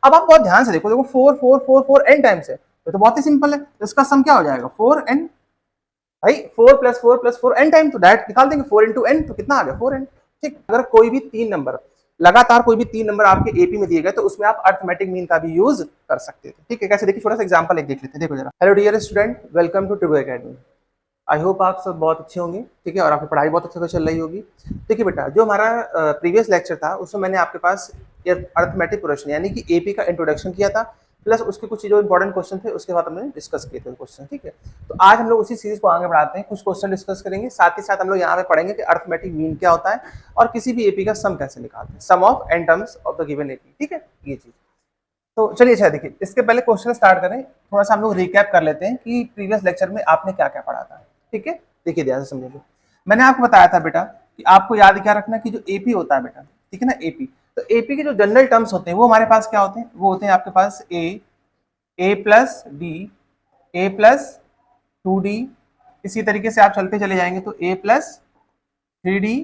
अब आप बहुत ध्यान से देखो, देखो 4 4 4 4 n टाइम्स है, तो बहुत ही सिंपल है, तो इसका सम क्या हो जाएगा 4n, भाई 4 प्लस 4 प्लस 4 n टाइम, तो डायरेक्ट निकाल देंगे 4 इंटू n, तो कितना आ गया 4n। ठीक, अगर कोई भी 3 नंबर लगातार कोई भी 3 नंबर आपके एपी में दिए गए तो उसमें आप अर्थमेटिक मीन का भी यूज कर सकते थे। ठीक है, कैसे देखिए, छोटा सा एग्जांपल एक देख लेते हैं, देखो जरा। Hello dear student, welcome to today academy. I hope आप सब बहुत अच्छे होंगे, ठीक है, और आपकी पढ़ाई बहुत अच्छे से चल रही होगी। देखिए बेटा, जो हमारा प्रीवियस लेक्चर था उसमें मैंने आपके पास अर्थमेटिक प्रोग्रेशन यानी कि एपी का इंट्रोडक्शन किया था, प्लस उसके कुछ जो इंपॉर्टेंट क्वेश्चन थे उसके बाद हमने डिस्कस किए थे क्वेश्चन। ठीक है, तो आज हम लोग उसी सीरीज को आगे बढ़ाते हैं, कुछ क्वेश्चन डिस्कस करेंगे, साथ ही साथ हम लोग यहाँ पे पढ़ेंगे कि अर्थमेटिक मीन क्या होता है और किसी भी एपी का सम कैसे निकालते हैं, sum of n terms of the given AP. ठीक है, ये चीज। तो चलिए, अच्छा देखिए, इसके पहले क्वेश्चन स्टार्ट करें, थोड़ा सा हम लोग रिकैप कर लेते हैं कि प्रीवियस लेक्चर में आपने क्या क्या पढ़ा था। ठीक है, देखिए ध्यान से समझिए। मैंने आपको बताया था बेटा कि आपको याद क्या रखना कि जो एपी होता है बेटा, ठीक है ना, एपी, तो एपी के जो जनरल टर्म्स होते हैं वो हमारे पास क्या होते हैं, वो होते हैं आपके पास ए plus d, a plus 2d, इसी तरीके से आप चलते चले जाएंगे तो a plus 3d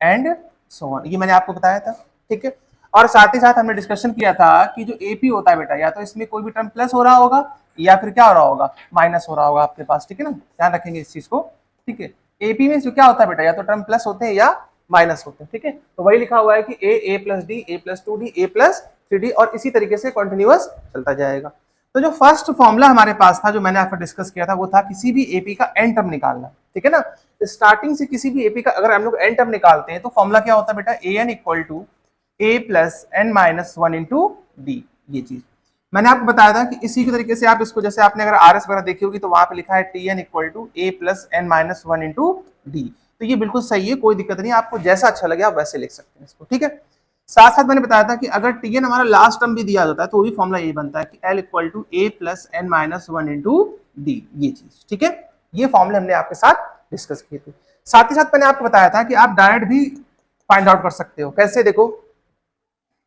and so on, ये मैंने आपको बताया था। ठीक है, और साथ ही साथ हमने डिस्कशन किया था कि जो एपी होता है बेटा, या तो इसमें कोई भी टर्म प्लस हो रहा होगा या फिर क्या हो रहा होगा, माइनस हो रहा होगा आपके पास। ठीक है ना, ध्यान रखेंगे इस चीज को। ठीक है, एपी में जो क्या होता है बेटा, या तो टर्म प्लस होते हैं या माइनस होते हैं। ठीक है, तो वही लिखा हुआ है कि ए plus d, a plus 2d, A plus 3d, और इसी तरीके से कंटिन्यूअस चलता जाएगा। तो जो फर्स्ट फॉर्मूला हमारे पास था, जो मैंने आपको डिस्कस किया था, वो था किसी भी एपी का एन टर्म निकालना। ठीक है ना, स्टार्टिंग से किसी भी एपी का अगर हम लोग एन टर्म निकालते हैं तो फॉर्मूला क्या होता है बेटा, a n equal to A plus N minus 1 into D. ये चीज मैंने आपको बताया था कि इसी के तरीके से आप इसको, जैसे आपने अगर आर एस वगैरह देखी होगी तो वहां पे लिखा है T N equal to A plus N minus 1 into D. तो ये बिल्कुल सही है, कोई दिक्कत नहीं, आपको जैसा अच्छा लगे आप वैसे लिख सकते हैं इसको। ठीक है, साथ साथ मैंने बताया था कि अगर टी एन हमारा लास्ट टर्म भी दिया जाता है तो भी फॉर्मूला यही बनता है कि L equal to A plus N minus 1 into D. ये चीज ठीक है, ये फॉर्मूले हमने आपके साथ डिस्कस किए थे। साथ ही साथ मैंने आपको बताया था कि आप डायरेक्ट भी फाइंड आउट कर सकते हो। कैसे, देखो,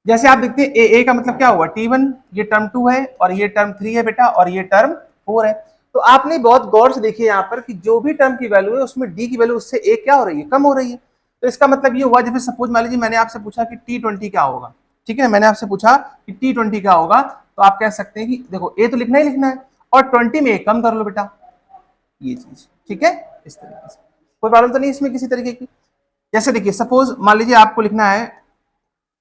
जैसे आप देखते हैं ए का मतलब क्या हुआ, T1, ये टर्म 2 है और ये टर्म 3 है बेटा, और ये टर्म 4 है। तो आपने बहुत गौर से देखिए यहाँ पर कि जो भी टर्म की वैल्यू है उसमें डी की वैल्यू उससे ए क्या हो रही है, कम हो रही है। तो इसका मतलब ये हुआ, जैसे सपोज मान लीजिए मैंने आपसे पूछा कि T20 क्या होगा। ठीक है, मैंने आपसे पूछा कि T20 क्या होगा, तो आप कह सकते हैं कि देखो ए तो लिखना ही लिखना है और 20 में ए कम कर लो बेटा, ये चीज। ठीक है, इस तरीके से कोई प्रॉब्लम तो नहीं इसमें किसी तरीके की। जैसे देखिए, सपोज मान लीजिए आपको लिखना है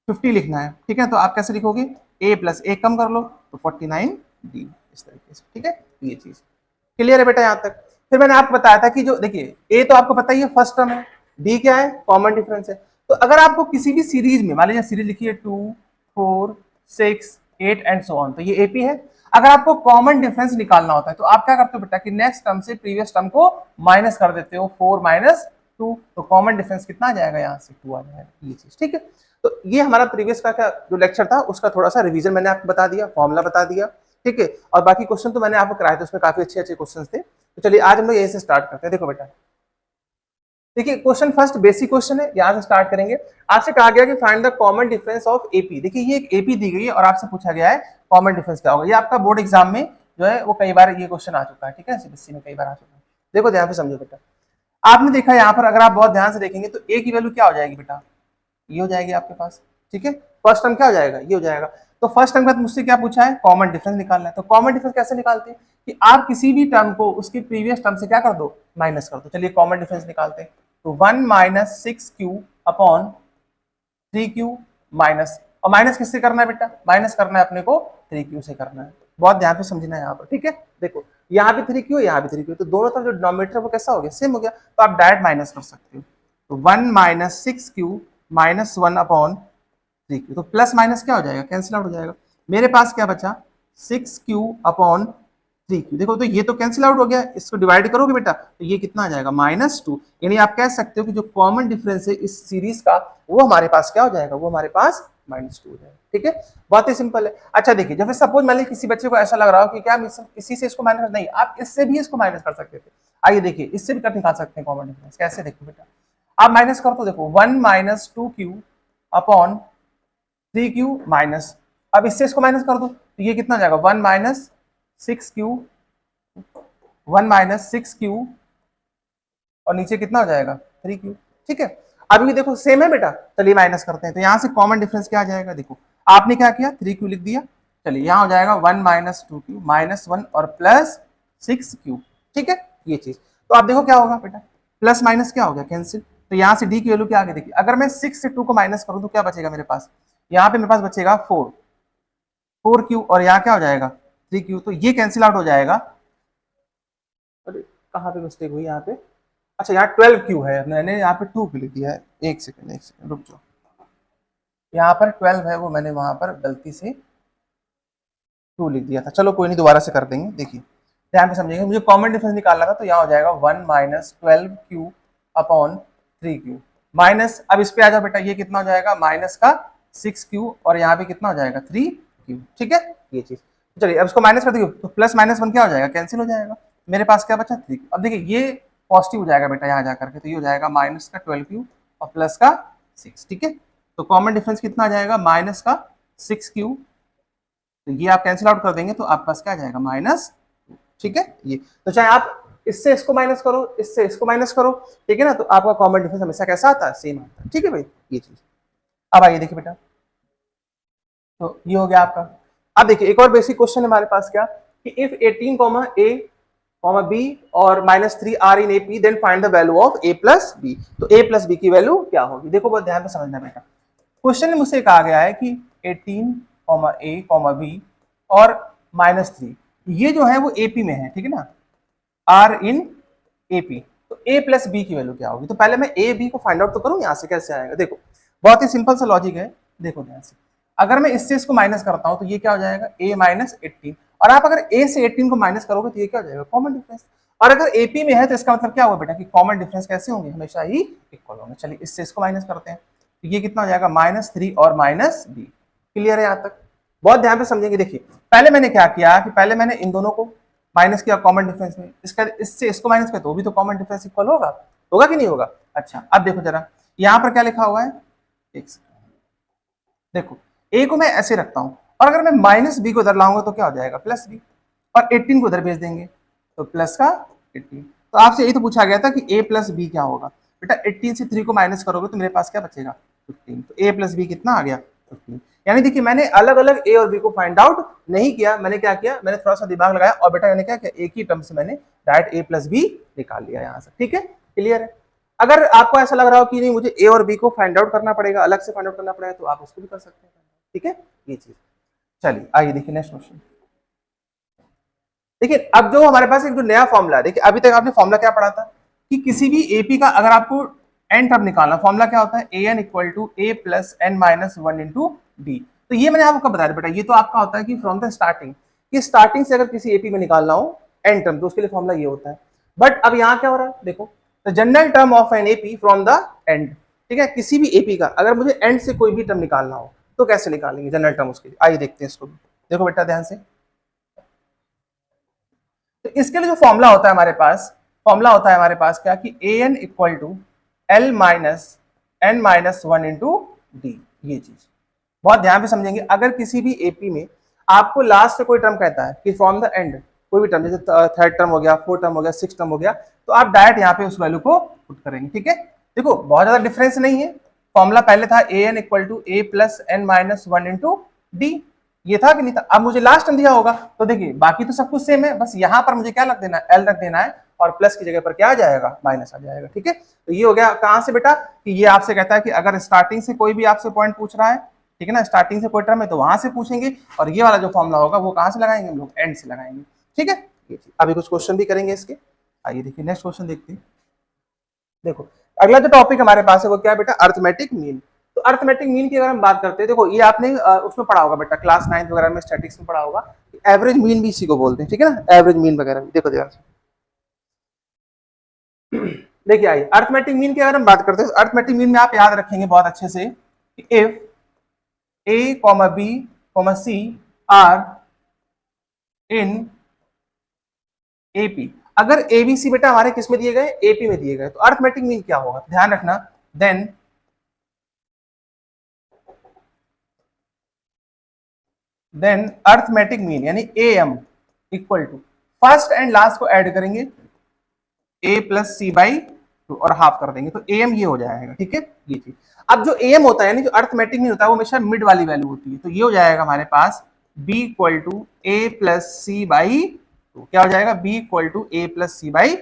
50 लिखना है। ठीक है, तो आप कैसे लिखोगे, a प्लस ए कम कर लो तो 49d, इस तरीके से। ठीक है, ये चीज क्लियर है बेटा यहाँ तक। फिर मैंने आपको बताया था कि जो देखिए a तो आपको पता ही है फर्स्ट टर्म है, d क्या है, कॉमन डिफरेंस है। तो अगर आपको किसी भी सीरीज में, मान लीजिए सीरीज लिखिए 2 4 6 8 एंड सो ऑन, तो ये एपी है। अगर आपको कॉमन डिफरेंस निकालना होता है तो आप क्या करते हो बेटा कि नेक्स्ट टर्म से प्रीवियस टर्म को माइनस कर देते हो, 4 माइनस 2, तो कॉमन डिफरेंस कितना आ जाएगा, यहाँ से 2 आ जाएगा, ये चीज। ठीक है, तो ये हमारा प्रीवियस का जो लेक्चर था उसका थोड़ा सा रिवीजन मैंने आपको बता दिया, फॉर्मूला बता दिया। ठीक है, और बाकी क्वेश्चन तो मैंने आपको कराए थे, उसमें काफी अच्छे अच्छे क्वेश्चन थे। तो चलिए आज हम लोग यहीं से स्टार्ट करते हैं। देखो बेटा, देखिए क्वेश्चन फर्स्ट बेसिक क्वेश्चन है, यहाँ से स्टार्ट करेंगे। आपसे कहा गया कि find the common difference of AP. देखिए ये एक एपी दी गई है और आपसे पूछा गया है कॉमन डिफरेंस क्या होगा। ये आपका बोर्ड एग्जाम में जो है वो कई बार ये क्वेश्चन आ चुका है। ठीक है, सीबीएसई में कई बार आ चुका है। देखो ध्यान से समझो बेटा, आपने देखा यहाँ पर, अगर आप बहुत ध्यान से देखेंगे तो ए की वैल्यू क्या हो जाएगी बेटा, ये हो जाएगी आपके पास। ठीक है, फर्स्ट टर्म क्या हो जाएगा, ये हो जाएगा। तो फर्स्ट टर्म का मुझसे क्या पूछा है, कॉमन डिफरेंस निकालना है। तो कॉमन डिफरेंस कैसे निकालते हैं कि आप किसी भी टर्म को उसके प्रीवियस टर्म से क्या कर दो, माइनस कर दो। चलिए कॉमन डिफरेंस निकालते हैं। तो 1 minus 6q upon 3q minus, और माइनस किससे करना है बेटा, माइनस करना है अपने को 3q से करना है। बहुत ध्यान से समझना है यहाँ पर। ठीक है, देखो यहाँ भी 3q, यहाँ भी 3q, तो दोनों तरफ जो डिनोमिनेटर वो कैसा हो गया, सेम हो गया, तो आप डायरेक्ट माइनस कर सकते हो। तो 1 minus 6q minus 1 upon 3q, तो प्लस माइनस क्या हो जाएगा, कैंसिल आउट हो जाएगा। मेरे पास क्या बचा, 6q अपॉन 3q। देखो तो ये तो कैंसिल आउट हो गया, इसको डिवाइड करोगे बेटा तो ये कितना आ जाएगा, -2। यानी आप कह सकते हो कि जो कॉमन डिफरेंस है इस सीरीज का वो हमारे पास क्या हो जाएगा, वो हमारे पास -2 हो जाएगा। ठीक है, बहुत ही सिंपल है। अच्छा देखिए, जब सपोज मान लीजिए किसी बच्चे को ऐसा लग रहा हो कि क्या इसी से इसको माइनस नहीं, आप इससे भी इसको माइनस कर सकते थे। आइए देखिए, इससे भी कट निकाल सकते हैं कॉमन डिफरेंस। कैसे, देखो बेटा, आप माइनस कर तो देखो 1 minus 2q upon 3q minus, अब इससे इसको माइनस कर दो तो ये कितना हो जाएगा, 1 माइनस 6q, 1 माइनस 6q, और नीचे कितना हो जाएगा 3q। ठीक है, अब ये देखो सेम है बेटा, चलिए माइनस करते हैं। तो यहाँ से कॉमन डिफरेंस क्या आ जाएगा, देखो आपने क्या किया 3q लिख दिया। चलिए यहाँ हो जाएगा 1 माइनस 2q माइनस 1 और प्लस 6q। ठीक है ये चीज। तो आप देखो क्या होगा बेटा, प्लस माइनस क्या हो गया कैंसिल। तो यहाँ से डी की वैल्यू क्या आ गई देखिए, अगर मैं 6 से 2 को माइनस करूँ तो क्या बचेगा मेरे पास, यहाँ पे मेरे पास बचेगा 4q और यहाँ क्या हो जाएगा 3q। तो ये कैंसिल आउट हो जाएगा। अरे कहाँ पे मिस्टेक हुई यहाँ पे, अच्छा यहाँ 12q है, मैंने यहाँ पे 2 लिख दिया है। एक सेकंड रुक जाओ, यहाँ पर 12 है वो मैंने वहां पर गलती से 2 लिख दिया था। चलो कोई नहीं, दोबारा से कर देंगे। देखिए ध्यान पे समझेंगे, मुझे कॉमन डिफरेंस निकालना था, तो यहाँ हो जाएगा 1 minus 12q upon 3q minus, अब इस पे आ जाओ बेटा, ये कितना हो जाएगा माइनस का 6q और यहाँ पे कितना हो जाएगा 3q। ठीक है ये चीज। चलिए अब इसको माइनस कर दीजिए, तो प्लस माइनस 1 क्या हो जाएगा कैंसिल हो जाएगा, मेरे पास क्या बचा 3। अब देखिए ये पॉजिटिव हो जाएगा बेटा यहाँ जाकर के, तो ये हो जाएगा माइनस का 12q और प्लस का 6। ठीक है तो कॉमन डिफरेंस कितना आ जाएगा माइनस का 6q, तो ये आप कैंसिल आउट कर देंगे तो आपके पास क्या आ जाएगा माइनस। ठीक है ये, तो चाहे आप इससे इसको माइनस करो, इससे इसको माइनस करो, ठीक है ना, तो आपका कॉमन डिफरेंस हमेशा कैसा आता है सेम आता है। ठीक है भाई ये चीज। अब आइए देखिए बेटा, तो ये हो गया आपका। अब देखिए एक और बेसिक क्वेश्चन है हमारे पास क्या, कि if 18 comma A comma B और -3 are in A P then find the value of A plus B. तो ए प्लस बी की वैल्यू क्या होगी, देखो बहुत ध्यान से समझना बेटा। क्वेश्चन में मुझसे कहा गया है कि 18 कॉमा ए कॉमा बी और -3 ये जो है वो एपी में है, ठीक है ना, आर इन एपी, तो ए प्लस बी की वैल्यू क्या होगी। तो पहले मैं ए बी को फाइंड आउट तो करूं, यहां से कैसे आएगा, देखो बहुत ही सिंपल सा लॉजिक है। देखो ध्यान से, अगर मैं इससे इसको माइनस करता हूं तो ये क्या हो जाएगा a माइनस 18, और आप अगर a से 18 को माइनस करोगे तो ये क्या हो जाएगा कॉमन डिफरेंस। और अगर एपी में है तो इसका मतलब क्या हुआ बेटा कि कॉमन डिफरेंस कैसे होंगे, हमेशा ही इक्वल होंगे। चलिए इससे इसको माइनस करते हैं, तो ये कितना हो जाएगा -3 और -b। क्लियर है यहाँ तक, बहुत ध्यान से समझेंगे। देखिए पहले मैंने क्या किया कि पहले मैंने इन दोनों को माइनस किया कॉमन डिफरेंस में, इसका इससे इसको माइनस किया तो भी तो कॉमन डिफरेंस इक्वल होगा, होगा कि नहीं होगा। अच्छा अब देखो जरा यहाँ पर क्या लिखा हुआ है, एक देखो ए को मैं ऐसे रखता हूं और अगर मैं -b को उधर लाऊंगा तो क्या हो जाएगा +b, और 18 को उधर भेज देंगे तो प्लस का 18। तो आपसे यही तो पूछा गया था कि a प्लस बी क्या होगा। बेटा 18 से 3 को माइनस करोगे तो मेरे पास क्या बचेगा 15, तो a प्लस बी कितना आ गया 15। यानी देखिए मैंने अलग अलग a और b को फाइंड आउट नहीं किया, मैंने क्या किया, मैंने थोड़ा सा दिमाग लगाया और बेटा मैंने क्या किया, एक ही टर्म से मैंने डायरेक्ट a प्लस बी निकाल लिया यहाँ से। ठीक है क्लियर है। अगर आपको ऐसा लग रहा हो कि नहीं मुझे ए और बी को फाइंड आउट करना पड़ेगा, अलग से फाइंड आउट करना पड़ेगा, तो आप उसको भी कर सकते हैं। ठीक है ये चीज। चलिए आइए देखिए नेक्स्ट क्वेश्चन। देखिए अब जो हमारे पास एक जो नया फॉर्मूला है, देखिए अभी तक आपने फॉर्मूला क्या पढ़ा था कि किसी भी एपी का अगर आपको एन टर्म निकालना, फॉर्मूला क्या होता है, a n equal to A plus N minus 1 into D. तो ये मैंने आपको बताया बेटा, ये तो आपका होता है कि फ्रॉम द स्टार्टिंग, कि स्टार्टिंग से अगर किसी एपी में निकालना हो एन टर्म तो उसके लिए फॉर्मूला ये होता है। बट अब यहाँ क्या हो रहा है, देखो the general term of an AP from the end. ठीक है किसी भी एपी का अगर मुझे एंड से कोई भी टर्म निकालना हो तो कैसे निकालेंगे जनरल टर्म उसके लिए, आइए देखते हैं इसको। देखो बेटा ध्यान से, तो इसके लिए जो फॉर्मूला होता है हमारे पास, फॉर्मूला होता है हमारे पास क्या कि a n equal to l minus n minus 1 into D. ये चीज बहुत ध्यान से समझेंगे। अगर किसी भी एपी में आपको लास्ट से कोई टर्म कहता है कि फ्रॉम द एंड कोई भी टर्म, जैसे थर्ड टर्म हो गया, फोर्थ टर्म हो गया, सिक्स टर्म हो गया, तो आप डायरेक्ट यहाँ पे उस वैल्यू को पुट करेंगे। ठीक है देखो बहुत ज्यादा डिफरेंस नहीं है, फॉर्मूला पहले था a n equal to A plus N minus 1 into D, ये था कि नहीं था। अब मुझे लास्ट टर्म दिया होगा तो देखिए बाकी तो सब कुछ सेम है, बस यहाँ पर मुझे क्या रख देना है, एल रख देना है, और प्लस की जगह पर क्या आ जाएगा माइनस आ जाएगा। ठीक है तो ये हो गया कहां से बेटा, कि ये आपसे कहता है कि अगर स्टार्टिंग से कोई भी आपसे पॉइंट पूछ रहा है, ठीक है ना, स्टार्टिंग से कोई टर्म है तो वहां से पूछेंगे, और ये वाला जो फॉर्मूला होगा वो कहां से लगाएंगे हम लोग, एंड से लगाएंगे। ठीक है ये चीज। अभी कुछ क्वेश्चन भी करेंगे इसके, आइए देखिए नेक्स्ट क्वेश्चन देखते हैं। देखो अगला जो टॉपिक हमारे पास है वो क्या है बेटा, अर्थमेटिक मीन। तो अर्थमेटिक मीन की अगर हम बात करते हैं, देखो ये आपने उसमें पढ़ा होगा बेटा, क्लास 9 वगैरह में स्टैटिक्स में पढ़ा होगा, एवरेज मीन भी इसी को बोलते हैं। ठीक है ना, एवरेज मीन वगैरह भी। देखो ध्यान से देखिए आइए अर्थमेटिक मीन की अगर हम बात करते हैं, तो अर्थमेटिक मीन में आप याद रखेंगे बहुत अच्छे से कि if A comma B comma C are in AP, अगर एबीसी बेटा हमारे किस में दिए गए, एपी में दिए गए, तो अर्थमेटिक मीन क्या होगा, ध्यान रखना, देन अर्थमेटिक मीन यानी A M equal to first and last को ऐड करेंगे ए प्लस सी बाई 2 और हाफ कर देंगे, तो ए एम ये हो जाएगा। ठीक है ये चीज। अब जो एम होता है यानी जो अर्थमेटिक मीन होता है वो हमेशा मिड वाली वैल्यू होती है, तो ये हो जाएगा हमारे पास b equal to A plus C by two. क्या हो जाएगा? b equal to A plus C by,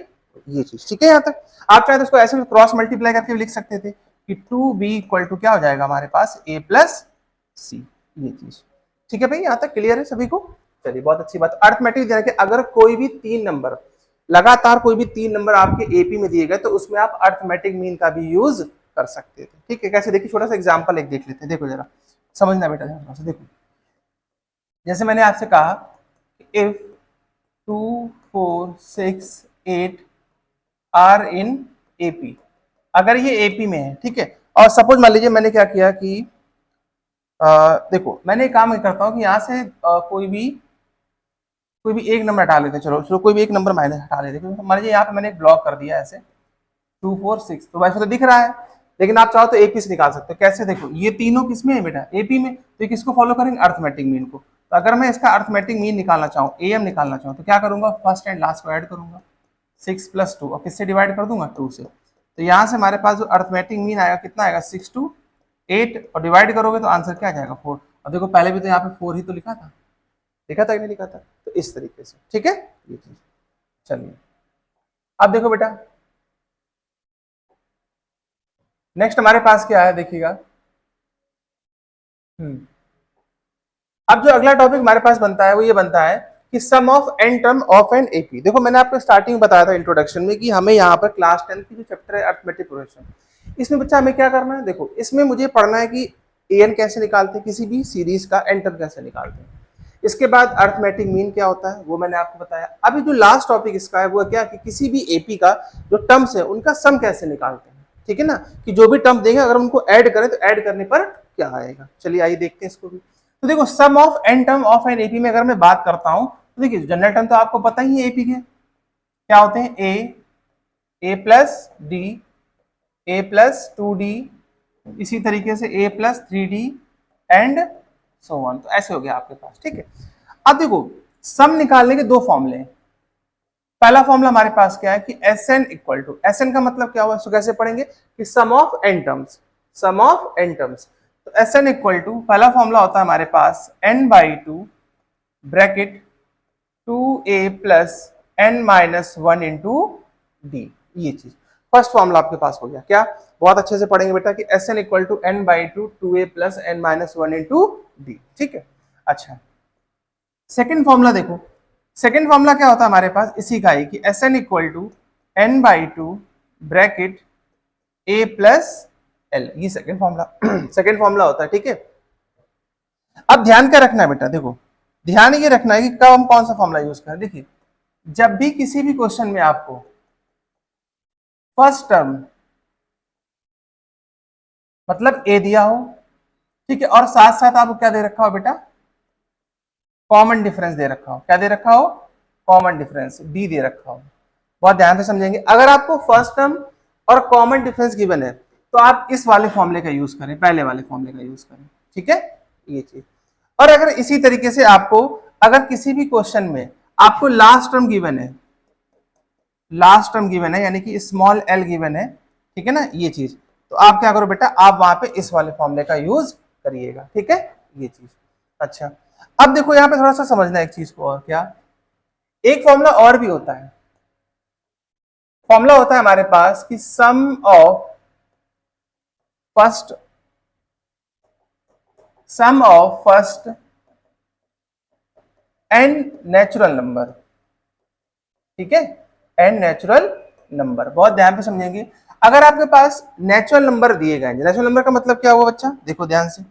ये चीज ठीक है। यहाँ तक आप चाहे तो इसको ऐसे क्रॉस मल्टीप्लाई करके भी लिख सकते थे कि 2b इक्वल टू क्या हो जाएगा हमारे पास a प्लस सी, ये चीज ठीक है भाई। यहाँ तक क्लियर है सभी को? चलिए बहुत अच्छी बात। अर्थमेटिक दिया कि अगर कोई भी 3 नंबर लगातार कोई भी 3 नंबर आपके एपी में दिए गए तो उसमें आप अर्थमेटिक मीन का भी यूज कर सकते थे। ठीक है, कैसे? देखिए छोटा सा एग्जांपल एक देख लेते हैं, देखो जरा समझना बेटा थोड़ा सा। देखो जैसे मैंने आपसे कहा इफ 2 4 6 8 आर इन एपी, अगर ये एपी में है, ठीक है, और सपोज मान लीजिए मैंने क्या किया कि देखो मैंने एक काम करता हूँ कि यहाँ से कोई भी एक नंबर हटा लेते हैं। चलो कोई भी एक नंबर माइनस हटा लेते हैं। मान लीजिए यहाँ पे मैंने एक ब्लॉक कर दिया ऐसे 2 4 6, तो वैसे तो दिख रहा है, लेकिन आप चाहो तो एपी से निकाल सकते हो। कैसे? देखो ये तीनों किसमें है बेटा? एपी में, तो किसको फॉलो करेंगे? अर्थमेटिक मीन को। तो अगर मैं इसका अर्थमेटिक मीन निकालना चाहूँ, एम निकालना चाहूँ, तो क्या करूंगा? फर्स्ट एंड लास्ट को ऐड करूंगा 6 प्लस 2 और किससे डिवाइड कर दूंगा? 2 से। तो यहाँ से हमारे पास जो अर्थमेटिक मीन आएगा कितना आएगा? 6 2 8 और डिवाइड करोगे तो आंसर क्या जाएगा? 4। और देखो पहले भी तो यहाँ पे 4 ही तो लिखा था, लिखा था कि नहीं लिखा था? तो इस तरीके से ठीक है ये चीज। चलिए अब देखो बेटा नेक्स्ट हमारे पास क्या है, देखिएगा। अब जो अगला टॉपिक हमारे पास बनता है वो ये बनता है कि sum of n term of an AP. देखो मैंने आपको स्टार्टिंग में बताया था इंट्रोडक्शन में कि हमें यहाँ पर क्लास 10 की जो चैप्टर है अर्थमेटिक प्रोग्रेशन, इसमें बच्चा हमें क्या करना है? देखो इसमें मुझे पढ़ना है कि एन कैसे निकालते हैं, किसी भी सीरीज का एन टर्म कैसे निकालते हैं। इसके बाद अर्थमेटिक मीन क्या होता है वो मैंने आपको बताया। अभी जो लास्ट टॉपिक इसका है वो क्या कि किसी भी एपी का जो टर्म्स है उनका सम कैसे निकालते हैं। ठीक है ना, कि जो भी टर्म देंगे अगर उनको ऐड करें तो ऐड करने पर क्या आएगा। चलिए आइए देखते हैं इसको भी। तो देखो sum of n term of an AP में अगर मैं बात करता हूं तो देखिए जनरल टर्म तो आपको पता ही है एपी के क्या होते हैं? A plus d, a plus 2d, इसी तरीके से a plus 3d and so on. तो ऐसे हो गया आपके पास। ठीक है, अब देखो सम निकालने के दो फॉर्मूले हैं। पहला फॉर्मूला हमारे पास क्या है कि Sn इक्वल टू, Sn का मतलब क्या हुआ? इसको कैसे पढ़ेंगे कि sum of n terms, sum of n terms. तो Sn इक्वल टू पहला फॉर्मूला होता है हमारे पास n/2 bracket 2a plus n minus 1 into D, ये चीज फर्स्ट फॉर्मूला आपके पास हो गया। क्या? बहुत अच्छे से पढ़ेंगे बेटा कि Sn equal to n/2 2a plus n minus 1 into D. ठीक है, अच्छा सेकेंड फॉर्मूला देखो, सेकेंड फॉर्मूला क्या होता है हमारे पास इसी का ही कि Sn equal to n/2 bracket a plus L, ये सेकेंड फॉर्मूला सेकेंड फॉर्मूला होता है। ठीक है, अब ध्यान क्या रखना है बेटा? देखो ध्यान ये रखना है कि कब हम कौन सा फॉर्मूला यूज करें। देखिए जब भी किसी भी क्वेश्चन में आपको फर्स्ट टर्म मतलब ए दिया हो, ठीक है, और साथ साथ आपको क्या दे रखा हो बेटा? कॉमन डिफरेंस दे रखा हो। क्या दे रखा हो? कॉमन डिफरेंस डी दे रखा हो। बहुत ध्यान से समझेंगे। अगर आपको फर्स्ट टर्म और कॉमन डिफरेंस गिवन है तो आप इस वाले फॉर्मूले का यूज करें, पहले वाले फॉर्मूले का यूज करें। ठीक है, ये चीज। और अगर इसी तरीके से आपको अगर किसी भी क्वेश्चन में आपको लास्ट टर्म गिवन है, लास्ट टर्म गिवन है यानी कि स्मॉल एल गिवन है, ठीक है ना, ये चीज, तो आप क्या करो बेटा? आप वहां पे इस वाले फॉर्मूले का यूज करिएगा। ठीक है, ये चीज। अच्छा अब देखो यहाँ पे थोड़ा सा समझना एक चीज को, और क्या एक फॉर्मूला और भी होता है। फॉर्मूला होता है हमारे पास कि sum of first n natural number. ठीक है, एन नेचुरल नंबर। बहुत ध्यान से समझेंगे। अगर आपके पास नेचुरल नंबर दिए गए, नेचुरल नंबर का मतलब क्या हुआ बच्चा? देखो ध्यान से,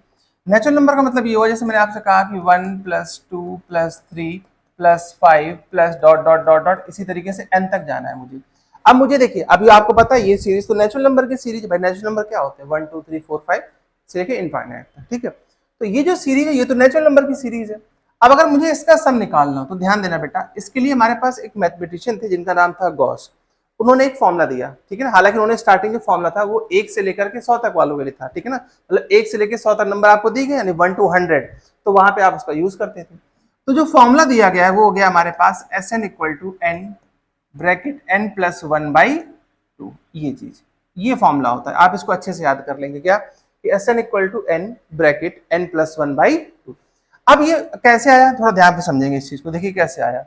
नेचुरल नंबर का मतलब ये हुआ जैसे मैंने आपसे कहा कि 1 + 2 + 3 + 5 + डॉट डॉट डॉट डॉट, इसी तरीके से n तक जाना है मुझे। अब मुझे देखिए अभी आपको पता है ये सीरीज तो नेचुरल नंबर की सीरीज है भाई। नेचुरल नंबर क्या होते हैं? 1 2 3 4 5 से लेके इनफाइनाइट तक। ठीक है, तो ये जो सीरीज है ये तो नेचुरल नंबर की सीरीज है। अब अगर मुझे इसका सम निकालना हो तो ध्यान देना बेटा, इसके लिए हमारे पास एक मैथमेटिशियन थे जिनका नाम था गॉस। उन्होंने एक फॉर्मूला दिया, ठीक है ना। हालांकि उन्होंने स्टार्टिंग जो फॉर्मूला था वो 1 से लेकर के 100 तक वालों के लिए था, ठीक है ना। मतलब 1 से लेकर 100 तक नंबर आपको दी गए यानी 1 to 100, तो वहां पे आप उसका यूज करते थे। तो जो फॉर्मूला दिया गया है वो हो गया हमारे पास Sn equal to n bracket n + 1/2, ये चीज, ये फॉर्मूला होता है। आप इसको अच्छे से याद कर लेंगे। क्या कि S N equal to N bracket N plus one by two. अब ये कैसे आया, थोड़ा ध्यान से समझेंगे इस चीज को। देखिए कैसे आया,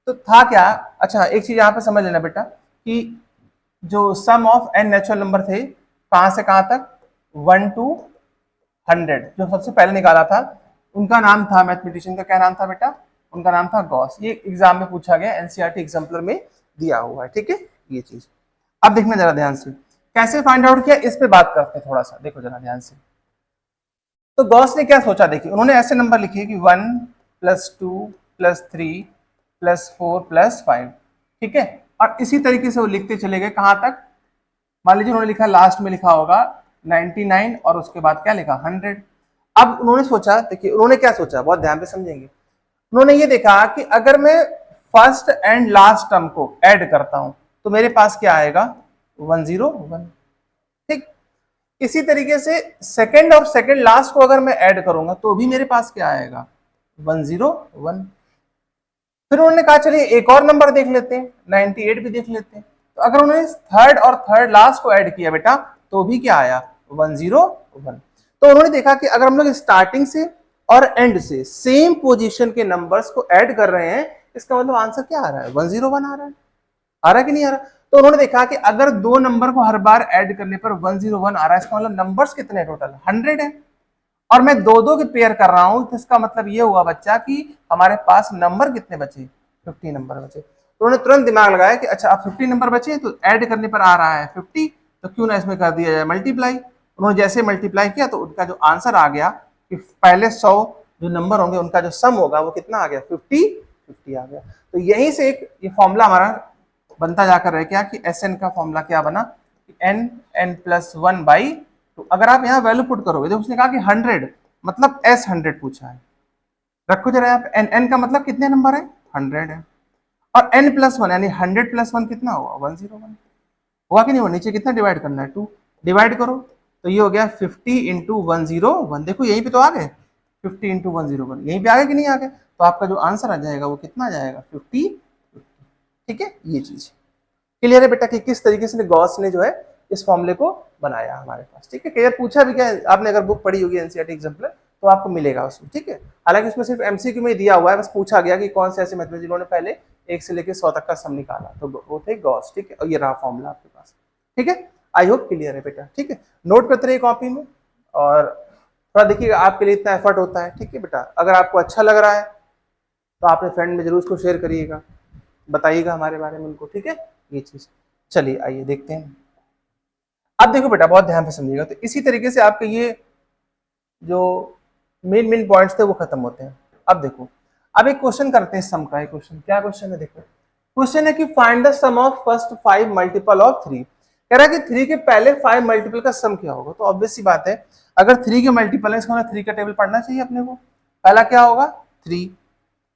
तो था क्या, अच्छा एक चीज यहाँ पे समझ लेना बेटा कि जो सम ऑफ एन नेचुरल नंबर थे कहां से कहां तक, 1 to 100, जो सबसे पहले निकाला था उनका नाम था, मैथमेटिशियन का क्या नाम था बेटा, उनका नाम था गॉस। ये एग्जाम में पूछा गया, एनसीईआरटी एग्जाम्पलर में दिया हुआ है, ठीक है ये चीज। अब देखना जरा ध्यान से कैसे फाइंड आउट किया, इस पे बात करते हैं थोड़ा सा, देखो जरा ध्यान से। तो गॉस ने क्या सोचा, देखिए उन्होंने ऐसे नंबर लिखे कि 1 + 2 + 3 + 4 + 5, ठीक है। और इसी तरीके से वो लिखते चले गए कहां तक, मान लीजिए उन्होंने लिखा, लास्ट में लिखा होगा 99 और उसके बाद क्या लिखा 100। अब उन्होंने सोचा, देखिए उन्होंने क्या सोचा, बहुत ध्यान से समझेंगे। उन्होंने ये देखा कि अगर मैं फर्स्ट एंड लास्ट टर्म को ऐड करता हूं तो मेरे पास क्या आएगा 101, ठीक। इसी तरीके से सेकंड और सेकंड लास्ट को अगर मैं ऐड करूंगा तो भी मेरे पास क्या आएगा 101। फिर उन्होंने कहा चलिए एक और नंबर देख लेते हैं, 98 भी देख लेते हैं। तो अगर उन्होंने थर्ड और थर्ड लास्ट को ऐड किया बेटा तो भी क्या आया 101। तो उन्होंने देखा कि अगर हम लोग स्टार्टिंग से और एंड से सेम पोजीशन के नंबर्स को ऐड कर रहे हैं, इसका मतलब आंसर क्या आ रहा है 101 आ रहा है, आ रहा है कि नहीं आ रहा। तो उन्होंने देखा कि अगर दो नंबर को हर बार ऐड करने पर 101 आ रहा है, इसका मतलब नंबर्स कितने टोटल 100 है, और मैं दो दो की पेयर कर रहा हूं, तो इसका मतलब ये हुआ बच्चा कि हमारे पास नंबर कितने बचे 50 नंबर बचे। तो उन्होंने तुरंत दिमाग लगाया कि अच्छा अब 50 नंबर बचे तो ऐड करने पर आ रहा है 50, तो क्यों ना इसमें कर दिया जाए मल्टीप्लाई। उन्होंने जैसे मल्टीप्लाई किया तो उनका जो आंसर आ गया कि पहले 100 जो नंबर होंगे उनका जो सम होगा वो कितना आ गया 50 आ गया। तो यहीं से एक ये फॉर्मूला हमारा बनता जाकर रह गया कि एस एन का फॉर्मूला क्या बना, N N plus one by. तो अगर आप यहाँ वैल्यू पुट करोगे, तो उसने कहा कि 100 मतलब एस 100 पूछा है, रखो जरा यहाँ पे, एन एन का मतलब कितने नंबर है 100 है, और एन प्लस वन यानी 100 + 1 कितना होगा 101, हुआ कि नहीं हुआ। नीचे कितना डिवाइड करना है 2, डिवाइड करो तो ये हो गया 50 × 101। देखो यहीं पे तो आ गए 50 × 101, यहीं पे आ गए कि नहीं आ गए। तो आपका जो आंसर आ जाएगा वो कितना आ जाएगा 50। ठीक है ये चीज क्लियर है बेटा कि किस तरीके से गॉस ने जो है इस फॉर्मूले को बनाया हमारे पास, ठीक है। क्लियर पूछा भी क्या है, आपने अगर बुक पढ़ी होगी एनसीईआरटी एग्जाम्पलर तो आपको मिलेगा उसमें, ठीक है। हालांकि उसमें सिर्फ एमसीक्यू में दिया हुआ है, बस पूछा गया कि कौन से ऐसे मैथमेटिक्स जिन्होंने पहले 1 से लेकर 100 तक का सम निकाला, तो वो थे गॉस, ठीक है। और ये रहा फॉर्मूला आपके पास, ठीक है। आई होप क्लियर है बेटा, ठीक है। नोट करते रहिए कॉपी में, और थोड़ा देखिएगा आपके लिए इतना एफर्ट होता है, ठीक है बेटा। अगर आपको अच्छा लग रहा है तो आपने फ्रेंड में जरूर उसको शेयर करिएगा, बताइएगा हमारे बारे में उनको, ठीक है ये चीज। चलिए आइए देखते हैं। अब देखो बेटा बहुत ध्यान से समझिएगा, तो इसी तरीके से आपके ये जो मेन पॉइंट्स थे वो खत्म होते हैं। अब देखो, अब एक क्वेश्चन करते हैं सम का। एक क्वेश्चन, क्या क्वेश्चन है देखो, क्वेश्चन है कि find the sum of first 5 multiple of 3। कह रहा है कि 3 के पहले 5 मल्टीपल का सम क्या होगा। तो ऑब्वियस सी बात है, अगर 3 के मल्टीपल है इसका मतलब 3 का टेबल पढ़ना चाहिए अपने को। पहला क्या होगा 3,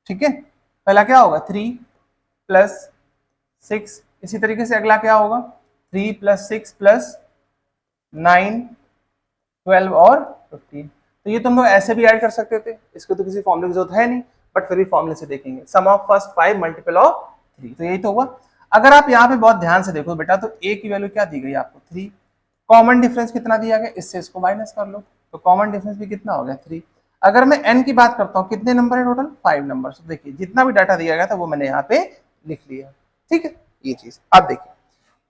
ठीक है, पहला क्या होगा 3 + 6। इसी तरीके से अगला क्या होगा 3 + 6 + 9 12 और 15। तो ये तो हम लोग ऐसे भी ऐड कर सकते थे, इसको तो किसी फॉर्मूले की जरूरत है नहीं, बट फिर भी फॉर्मूले से देखेंगे। सम ऑफ फर्स्ट 5 मल्टीपल ऑफ 3, तो यही तो हुआ। अगर आप यहाँ पे बहुत ध्यान से देखो बेटा, तो a की वैल्यू क्या दी गई आपको 3, कॉमन डिफरेंस कितना दिया गया, इससे इसको माइनस कर लो, तो कॉमन डिफरेंस भी कितना हो गया 3। अगर मैं n की बात करता हूँ, कितने नंबर है टोटल 5 नंबर। तो देखिए जितना भी डाटा दिया गया था वो मैंने यहाँ पे लिख लिया, ठीक है ये चीज। अब देखिए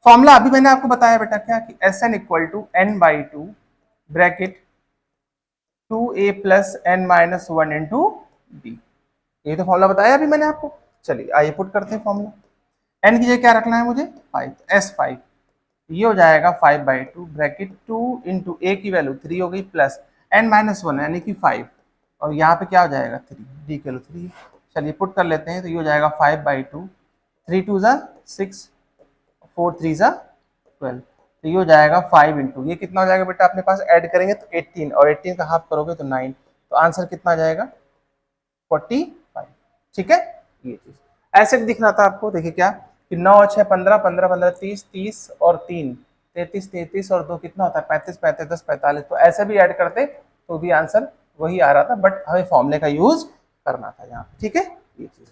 फॉर्मूला अभी मैंने आपको बताया बेटा क्या, कि Sn = n/2 bracket 2a + n - 1 × b। ये तो फॉर्मूला बताया अभी मैंने आपको। चलिए आइए पुट करते हैं फॉर्मूला। n की जगह क्या रखना है मुझे 5, S5, ये हो जाएगा 5/2 ब्रैकेट 2 × a की वैल्यू 3 हो गई प्लस n - 1 यानी कि 5, और यहाँ पे क्या हो जाएगा 3, d की वैल्यू 3। चलिए पुट कर लेते हैं, तो ये हो जाएगा 5/2, 3 2 6, 4 3 12, तो ये हो जाएगा 5 × ये कितना हो जाएगा बेटा अपने पास, ऐड करेंगे तो 18, और 18 का हाफ करोगे तो 9, तो आंसर कितना आ जाएगा 45, ठीक है ये चीज। ऐसे दिखना था आपको, देखिए क्या कि 9 6 15 15 15 30 30 और 3 33 33 और 2 कितना होता है 35 35 10 45, तो ऐसे भी ऐड करते तो भी आंसर वही आ रहा था, बट हमें फॉर्मूले का यूज करना था यहाँ, ठीक है ये चीज।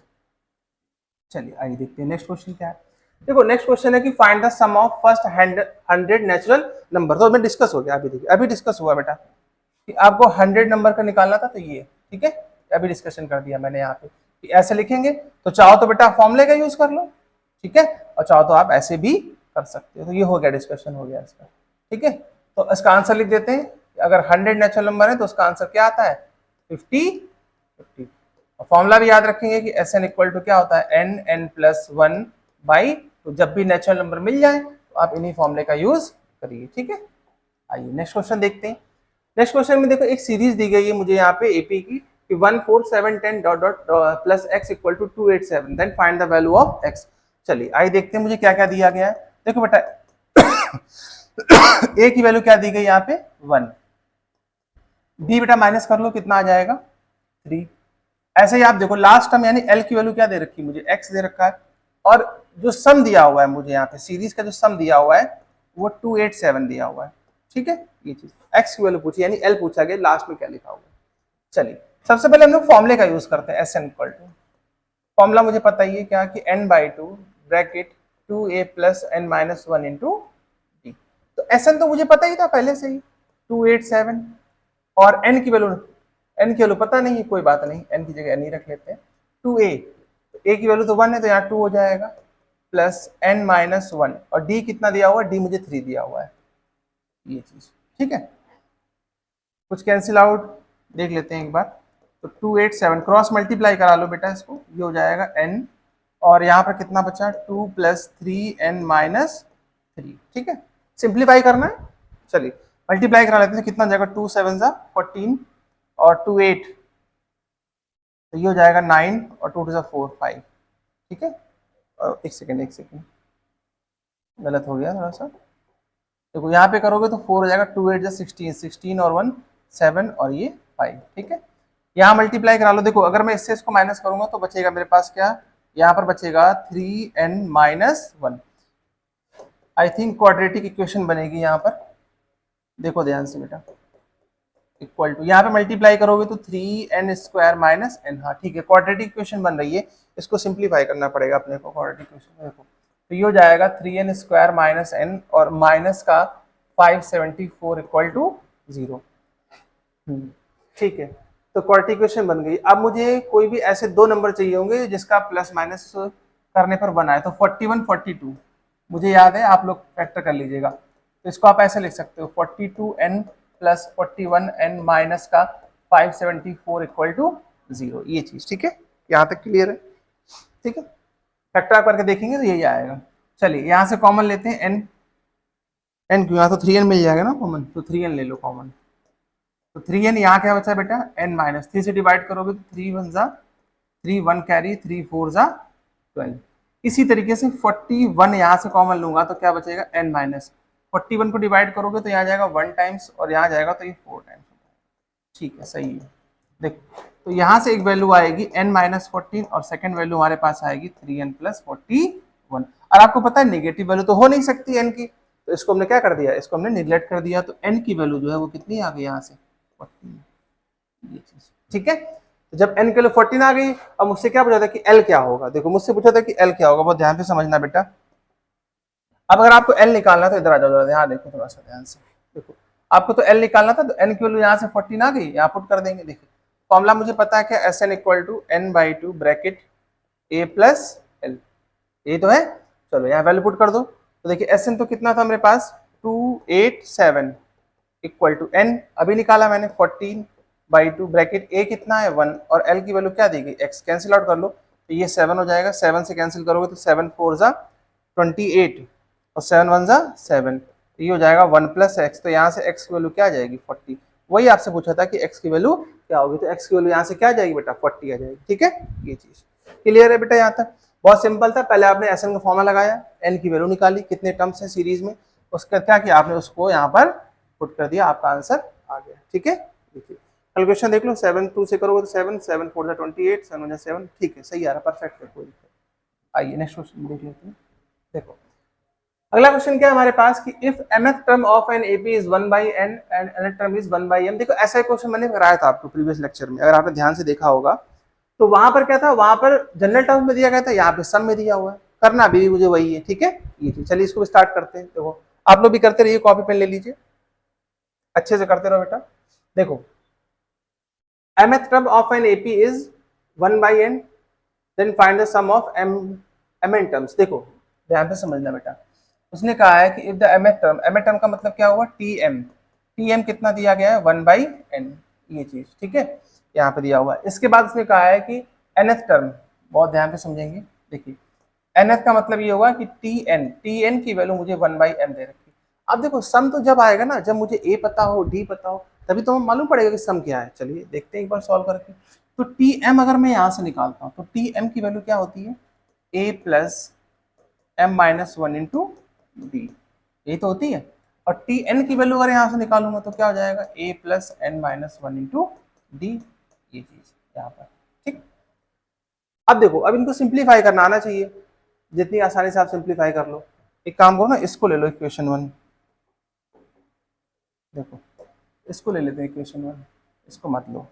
चलिए आइए देखते हैं नेक्स्ट क्वेश्चन क्या है। देखो नेक्स्ट क्वेश्चन है कि find the sum of first 100 natural number. तो मैं डिस्कस हो गया अभी, देखिए अभी डिस्कस हुआ बेटा कि आपको 100 नंबर का निकालना था, तो ये ठीक है, अभी डिस्कशन कर दिया मैंने यहाँ पे कि ऐसे लिखेंगे। तो चाहो तो बेटा फॉर्मूले का यूज कर लो, ठीक है, और चाहो तो आप ऐसे भी कर सकते हो। तो ये हो गया, डिस्कशन हो गया इसका, ठीक है। तो इसका आंसर लिख देते हैं। अगर 100 नेचुरल नंबर है तो उसका आंसर क्या आता है 50। और फॉर्मूला भी याद रखेंगे कि एस एन इक्वल टू क्या होता है N N plus one by, तो जब भी नेचुरल नंबर मिल जाए तो आप इन्हीं फॉर्मूले का यूज करिए, ठीक है। आइए नेक्स्ट क्वेश्चन देखते हैं। नेक्स्ट क्वेश्चन में देखो एक सीरीज दी गई है मुझे यहाँ पे एपी की कि 1 4 7 10 dot dot plus X equal to 2 8 7, then find the value of X. चलिए आइए देखते हैं मुझे क्या क्या दिया गया है। देखो बेटा ए की वैल्यू क्या दी गई यहाँ पे 1, बी बेटा माइनस कर लो कितना आ जाएगा 3। ऐसे ही आप देखो लास्ट टर्म यानी एल की वैल्यू क्या दे रखी है मुझे एक्स दे रखा है, और जो सम दिया हुआ है मुझे यहाँ पे सीरीज का जो सम दिया हुआ है वो 287 दिया हुआ है, ठीक है। ये चीज एक्स की वैल्यू पूछी यानी एल पूछा गया, लास्ट में क्या लिखा हुआ है। चलिए सबसे पहले हम लोग फॉर्मूले का यूज करते हैं S N equal to, formula मुझे पता ही है क्या कि n by two bracket 2a plus n minus one into D. तो एस एन तो मुझे पता ही था पहले से ही 287, और n की वैल्यू पता नहीं है, कोई बात नहीं, n की जगह n ही रख लेते हैं। 2a, तो a की वैल्यू तो 1 है तो यहाँ 2 हो जाएगा प्लस n माइनस वन, और d कितना दिया हुआ है, d मुझे 3 दिया हुआ है, ये चीज ठीक है। कुछ कैंसिल आउट देख लेते हैं एक बार। तो 287 क्रॉस मल्टीप्लाई करा लो बेटा इसको, ये हो जाएगा n, और यहाँ पर कितना बचा 2 प्लस 3n माइनस 3, ठीक है। सिंप्लीफाई करना है, चलिए मल्टीप्लाई करा लेते हैं। कितना जाएगा 2 7 जा 14 और 2 8, तो ये हो जाएगा 9 और 2 जा 4 5, ठीक है। एक सेकेंड गलत हो गया थोड़ा सा। देखो यहाँ पे करोगे तो 4 हो जाएगा, 2 8 जा 16, 16 और 1 7 और ये 5, ठीक है। यहाँ मल्टीप्लाई करा लो। देखो अगर मैं इससे इसको माइनस करूंगा तो बचेगा मेरे पास क्या, यहाँ पर बचेगा 3n minus one. I think quadratic equation बनेगी यहाँ पर, देखो ध्यान से बेटा, इक्वल टू यहाँ पे मल्टीप्लाई करोगे तो 3n स्क्वायर माइनस n, हाँ ठीक है क्वाड्रेटिक इक्वेशन बन रही है। इसको सिंप्लीफाई करना पड़ेगा अपने को क्वाड्रेटिक इक्वेशन। देखो तो ये हो जाएगा 3n स्क्वायर माइनस n और माइनस का 574 इक्वल टू 0, ठीक है। तो क्वाड्रेटिक इक्वेशन बन गई। अब मुझे कोई भी ऐसे दो नंबर चाहिए होंगे जिसका प्लस माइनस करने पर वन आए। तो 41 42 मुझे याद है, आप लोग फैक्टर कर लीजिएगा। तो इसको आप ऐसे लिख सकते हो 42n प्लस 41n माइनस का 574 इक्वल टू 0, ये चीज ठीक है। यहाँ तक क्लियर है, ठीक है। फैक्टर आप करके देखेंगे तो यही आएगा। चलिए यहाँ से कॉमन लेते हैं n क्यों, यहाँ तो 3n मिल जाएगा ना कॉमन, तो 3n ले लो कॉमन। तो 3n यहाँ क्या बचा बेटा n माइनस 3 से डिवाइड करोगे तो 3 1 जा 3 1 कैरी 3 4 जा 12। इसी तरीके से 41 यहाँ से कॉमन लूंगा तो क्या बचेगा n माइनस 41 को डिवाइड करोगे तो यहाँ जाएगा 1 टाइम्स और यहाँ जाएगा तो ये 4 टाइम्स, ठीक है सही है। देख तो यहाँ से एक वैल्यू आएगी n माइनस 14 और सेकंड वैल्यू हमारे पास आएगी 3n प्लस 41। और आपको पता है नेगेटिव वैल्यू तो हो नहीं सकती n की, तो इसको हमने क्या कर दिया, इसको हमने निगलेक्ट कर दिया। तो n की वैल्यू जो है वो कितनी आ गई यहाँ से 14, ये चीज ठीक है। तो जब n के लिए 14 आ गई, अब मुझसे क्या पूछा था कि l क्या होगा। देखो मुझसे पूछा था कि l क्या होगा, बहुत ध्यान से समझना बेटा। अब अगर आपको l निकालना तो इधर आ जाओ, ध्यान देखो थोड़ा सा ध्यान से। देखो आपको तो l निकालना था, तो n की वैल्यू यहाँ से 14 आ गई, यहाँ पुट कर देंगे। देखिए फॉर्मूला मुझे पता है क्या, S N equal to n by two bracket a plus L, ये तो है। चलो यहाँ वैल्यू पुट कर दो। तो देखिए एस एन तो कितना था मेरे पास 287 इक्वल टू n, अभी निकाला मैंने 14 बाई टू ब्रैकेट a कितना है 1 और l की वैल्यू क्या दी गई x, कैंसिल आउट कर लो तो ये 7 हो जाएगा। 7 से कैंसिल करोगे तो 7 4 जा 28 और 7 1 जा 7, तो ये हो जाएगा 1 प्लस एक्स। तो यहाँ से x की वैल्यू क्या आ जाएगी 40। वही आपसे पूछा था कि x की वैल्यू क्या होगी, तो x की वैल्यू यहाँ से क्या आ जाएगी बेटा 40 आ जाएगी, ठीक है। ये चीज क्लियर है बेटा, यहाँ तक बहुत सिंपल था। पहले आपने एस एन का फॉर्मूला लगाया, n की वैल्यू निकाली, कितने टर्म्स हैं सीरीज में, उसका क्या किया आपने, उसको यहाँ पर पुट कर दिया, आपका आंसर आ गया, ठीक है। देखिए कैलकुलेशन देख लो, 7 2 से करोगे तो 7 7 4 जा 28 7 1 जा 7, ठीक है सही आ रहा, परफेक्ट है, कोई दिक्कत। आइए नेक्स्ट क्वेश्चन देख लेते हैं। देखो अगला क्वेश्चन क्या है हमारे पास कि if mth term of an AP is 1 by n and nth term is 1 by m। देखो ऐसा एक क्वेश्चन मैंने कराया था आपको प्रीवियस लेक्चर में, अगर आपने ध्यान से देखा होगा तो वहां पर क्या था, वहां पर जनरल टर्म में दिया गया था, यहाँ पे सम में दिया हुआ है। करना भी मुझे वही है, ठीक है। ये चीज, चलिए इसको स्टार्ट करते हैं। देखो आप लोग भी करते रहिए, कॉपी पेन ले लीजिए, अच्छे से करते रहो बेटा। देखो mth term of an AP is 1 by n, then find the sum of mn terms। देखो ध्यान से समझना बेटा, उसने कहा है कि if the mth term का मतलब क्या हुआ, tm कितना दिया गया है 1 by n, ये चीज ठीक है, यहाँ पे दिया हुआ है। इसके बाद उसने कहा है कि nth टर्म, बहुत ध्यान से समझेंगे। देखिए nth का मतलब ये होगा कि tn की वैल्यू मुझे 1 by m दे रखी है। अब देखो सम तो जब आएगा ना, जब मुझे a पता हो, d पता हो, तभी तो मालूम पड़ेगा कि सम क्या है। चलिए देखते हैं एक बार सॉल्व करके। तो tm अगर मैं यहाँ से निकालता हूँ तो tm की वैल्यू क्या होती है, a plus m minus one into D, यही तो होती है। और tn की वैल्यू अगर यहाँ से निकालूंगा तो क्या हो जाएगा, a plus n minus one into D, ये चीज यहाँ पर, ठीक। अब देखो, अब इनको सिंप्लीफाई करना आना चाहिए, जितनी आसानी से आप सिंप्लीफाई कर लो। एक काम करो ना, इसको ले लो इक्वेशन 1, देखो इसको ले लेते हैं इक्वेशन 1, इसको मत लो,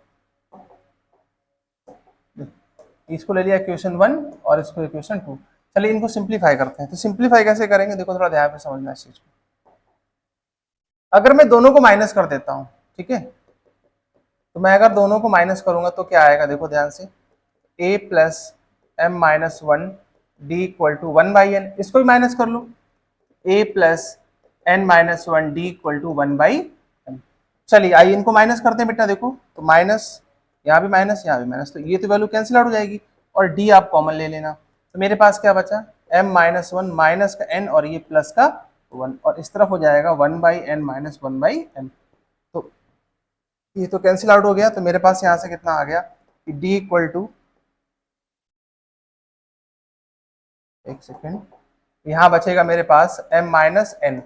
इसको ले लिया इक्वेशन 1 और इसको इक्वेशन 2। चलिए इनको सिंप्लीफाई करते हैं। तो सिंप्लीफाई कैसे करेंगे, देखो थोड़ा ध्यान से समझना इस चीज को। अगर मैं दोनों को माइनस कर देता हूँ, ठीक है, तो मैं अगर दोनों को माइनस करूंगा तो क्या आएगा, देखो ध्यान से, a plus m minus one D equal to 1 by n, इसको भी माइनस कर लो, a plus n minus one D equal to 1 by m। चलिए आइए इनको माइनस करते हैं बेटा। देखो तो माइनस, यहाँ भी माइनस, यहाँ भी माइनस, तो ये तो वैल्यू कैंसिल आउट हो जाएगी और d आप कॉमन ले लेना। तो मेरे पास क्या बचा, m माइनस वन माइनस का n और ये प्लस का 1, और इस तरफ हो जाएगा 1 by n minus 1 by m। तो ये तो कैंसिल आउट हो गया। तो मेरे पास यहाँ से कितना आ गया कि d इक्वल टू, एक सेकेंड, यहाँ बचेगा मेरे पास m माइनस एन,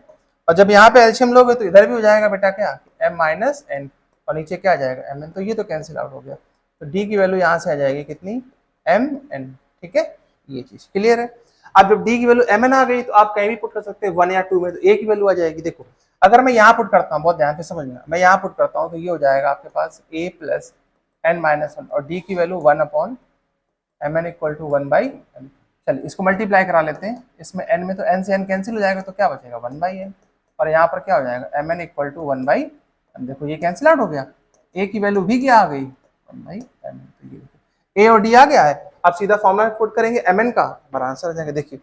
और जब यहाँ पे एल्शियम लोगे तो इधर भी हो जाएगा बेटा क्या, m माइनस एन, और नीचे क्या आ जाएगा mn, तो ये तो कैंसिल आउट हो गया। तो d की वैल्यू यहाँ से आ जाएगी कितनी, mn, ठीक है, ये चीज क्लियर है। अब जब d की वैल्यू mn आ गई तो आप कहीं भी पुट कर सकते हैं 1 या 2 में, तो a की वैल्यू आ जाएगी। देखो अगर मैं यहाँ पुट करता हूँ, बहुत ध्यान से समझना, मैं यहाँ पुट करता हूँ तो ये हो जाएगा आपके पास a plus n minus one, और d की value 1 upon mn equal to 1 by m। चलिए इसको मल्टीप्लाई करा लेते हैं, इसमें n में तो n से n कैंसिल हो जाएगा, तो क्या बचेगा 1 बाई n, और यहाँ पर क्या हो जाएगा mn equal to 1 by m। देखो ये कैंसिल आउट हो गया, a की वैल्यू भी क्या आ गई 1 बाई m, तो ये a और d आ गया है। आप सीधा फॉर्मूला पुट करेंगे mn का, हमारा आंसर आ जाएगा। देखिए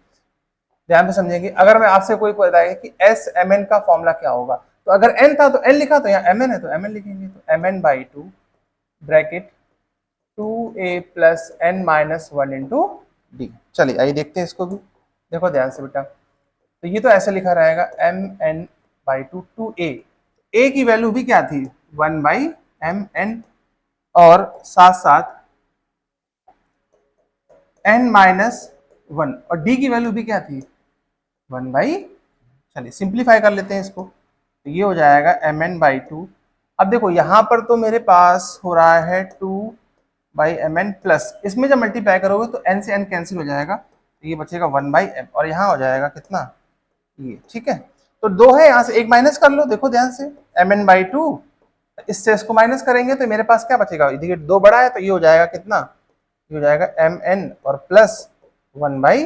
ध्यान से समझेंगे, अगर मैं आपसे कोई बताएगा कि s mn का फॉर्मूला क्या होगा, तो अगर n था तो n लिखा, तो यहाँ mn है तो mn लिखेंगे, तो mn by 2 bracket 2a plus n minus one into D. चलिए आइए देखते हैं इसको भी, देखो ध्यान से बेटा। तो ये तो ऐसे लिखा रहेगा mn बाई 2 2a की वैल्यू भी क्या थी 1 बाई mn, और साथ साथ n माइनस वन, और d की वैल्यू भी क्या थी 1 बाई। चलिए सिंप्लीफाई कर लेते हैं इसको, तो ये हो जाएगा mn बाई 2। अब देखो यहाँ पर तो मेरे पास हो रहा है 2 बाई mn प्लस, इसमें जब मल्टीप्लाई करोगे तो n से n कैंसिल हो जाएगा, तो ये बचेगा 1 बाई m, और यहाँ हो जाएगा कितना ये, ठीक है। तो दो है, यहाँ से एक माइनस कर लो, देखो ध्यान से, mn बाई 2, इससे इसको माइनस करेंगे तो मेरे पास क्या बचेगा, देखिए दो बड़ा है तो ये हो जाएगा कितना, ये हो जाएगा mn और प्लस 1 बाई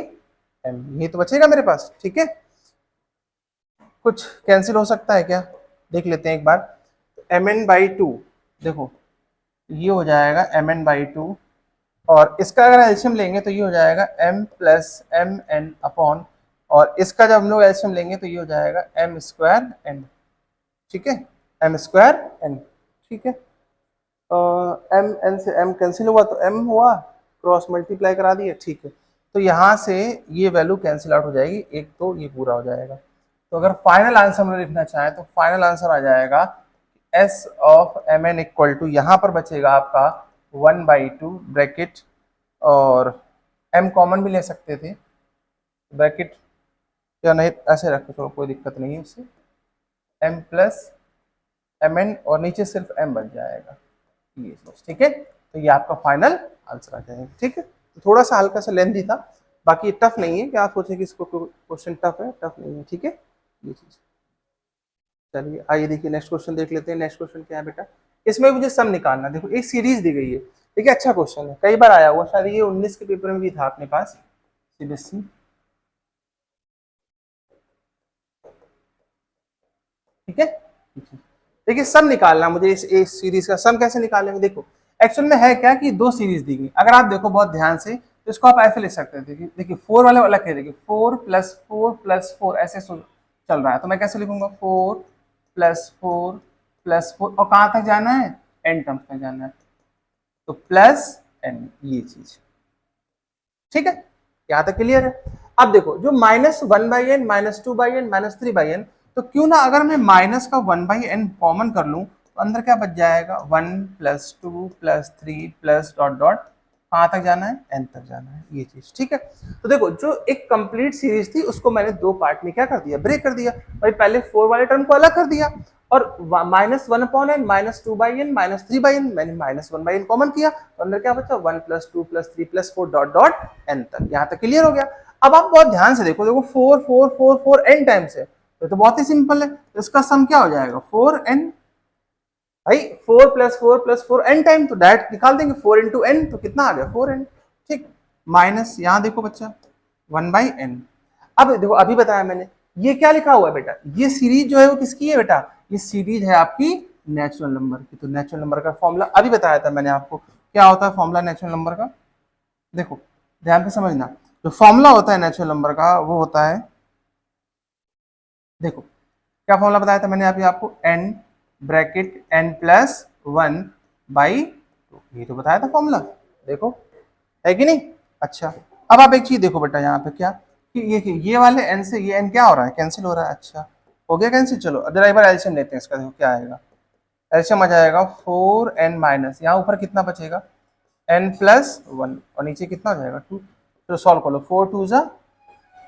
m, ये तो बचेगा मेरे पास, ठीक है। कुछ कैंसिल हो सकता है क्या, देख लेते हैं एक बार। mn बाई 2, देखो ये हो जाएगा mn बाई 2, और इसका अगर एल्शियम लेंगे तो ये हो जाएगा m plus M N upon, और इसका जब हम लोग एल्शियम लेंगे तो ये हो जाएगा m स्क्वायर n, ठीक है, m स्क्वायर n, ठीक है। m n से m कैंसिल हुआ तो m हुआ, क्रॉस मल्टीप्लाई करा दिए, ठीक है। तो यहाँ से ये वैल्यू कैंसिल आउट हो जाएगी, एक तो ये पूरा हो जाएगा। तो अगर फाइनल आंसर हम लिखना चाहें तो फाइनल आंसर आ जाएगा s of mn equal to, यहाँ पर बचेगा आपका 1 बाई 2 ब्रैकेट, और m कॉमन भी ले सकते थे ब्रैकेट, या नहीं ऐसे रखो तो कोई दिक्कत नहीं है इससे, m प्लस mn और नीचे सिर्फ m बच जाएगा, ये चीज, ठीक है। तो ये आपका फाइनल आंसर आ जाएगा, ठीक है। तो थोड़ा सा हल्का सा लेंथी था, बाकी टफ नहीं है कि आप सोचें कि इसको क्वेश्चन टफ है, टफ नहीं है, ठीक है, ये चीज। चलिए आइए देखिए नेक्स्ट क्वेश्चन देख लेते हैं। नेक्स्ट क्वेश्चन क्या है बेटा, इसमें मुझे सम निकालना। देखो एक सीरीज दी गई है, ठीक है, अच्छा क्वेश्चन है, कई बार आया हुआ, शायद ये 19 के पेपर में भी था अपने पास, सीबीएसई। ठीक है। देखिए सम निकालना मुझे इस सीरीज का सम कैसे निकालेंगे। देखो एक्चुअल में है क्या कि दो सीरीज दी गई, अगर आप देखो बहुत ध्यान से तो इसको आप ऐसे लिख सकते थे। देखिए 4 वाले अलग कह देखिए 4 + 4 + 4 ऐसे चल रहा है, तो मैं कैसे लिखूंगा 4 + 4 + 4 और कहाँ तक जाना है, एन टर्म्स तक जाना है, तो प्लस एन ये चीज, ठीक है। यहां तक क्लियर है। अब देखो जो -1/n -2/n -3/n, तो क्यों ना अगर मैं माइनस का 1/n कॉमन कर लूं तो अंदर क्या बच जाएगा 1 + 2 + 3 प्लस डॉट डॉट कहां तक जाना है, n तक जाना है, ये चीज, ठीक है। तो देखो जो एक कंप्लीट सीरीज थी उसको मैंने दो पार्ट में क्या कर दिया, ब्रेक कर दिया भाई। पहले 4 वाले टर्म को अलग कर दिया और -1/n -2/n -3/n मैंने -1/n कॉमन किया, तो अंदर क्या बचा 1 + 2 + 3 + 4 डॉट डॉट n तक। यहां तक क्लियर हो गया। अब आप बहुत ध्यान से देखो, देखो 4 4 4 4 n टाइम्स है, तो बहुत ही सिंपल है। तो इसका सम क्या हो जाएगा 4n, भाई 4 + 4 + 4 n टाइम, तो डायरेक्ट निकाल देंगे 4 × n, तो कितना आ गया 4n, ठीक। माइनस यहां देखो बच्चा 1/n। अब देखो अभी बताया मैंने, ये क्या लिखा हुआ है बेटा, ये सीरीज जो है वो किसकी है बेटा, ये सीरीज है आपकी नेचुरल नंबर की। तो नेचुरल नंबर का फॉर्मूला अभी बताया था मैंने आपको, क्या होता है फॉर्मूला नेचुरल नंबर का। देखो ध्यान से समझना, जो फॉर्मूला होता है नेचुरल नंबर का वो होता है, देखो क्या फॉर्मूला बताया था मैंने अभी आपको, n ब्रैकेट n+1/2, ये तो बताया था फॉर्मूला, देखो है कि नहीं। अच्छा अब आप एक चीज देखो बेटा यहाँ पे क्या, कि ये वाले n से ये n क्या हो रहा है, कैंसिल हो रहा है। अच्छा हो गया कैंसिल, चलो अब जरा एक बार एलसीएम लेते हैं इसका, देखो क्या आएगा। एलसीएम आ जाएगा 4n माइनस, यहाँ ऊपर कितना बचेगा n+1 और नीचे कितना हो जाएगा 2, तो सॉल्व कर लो 4 2 ज़ा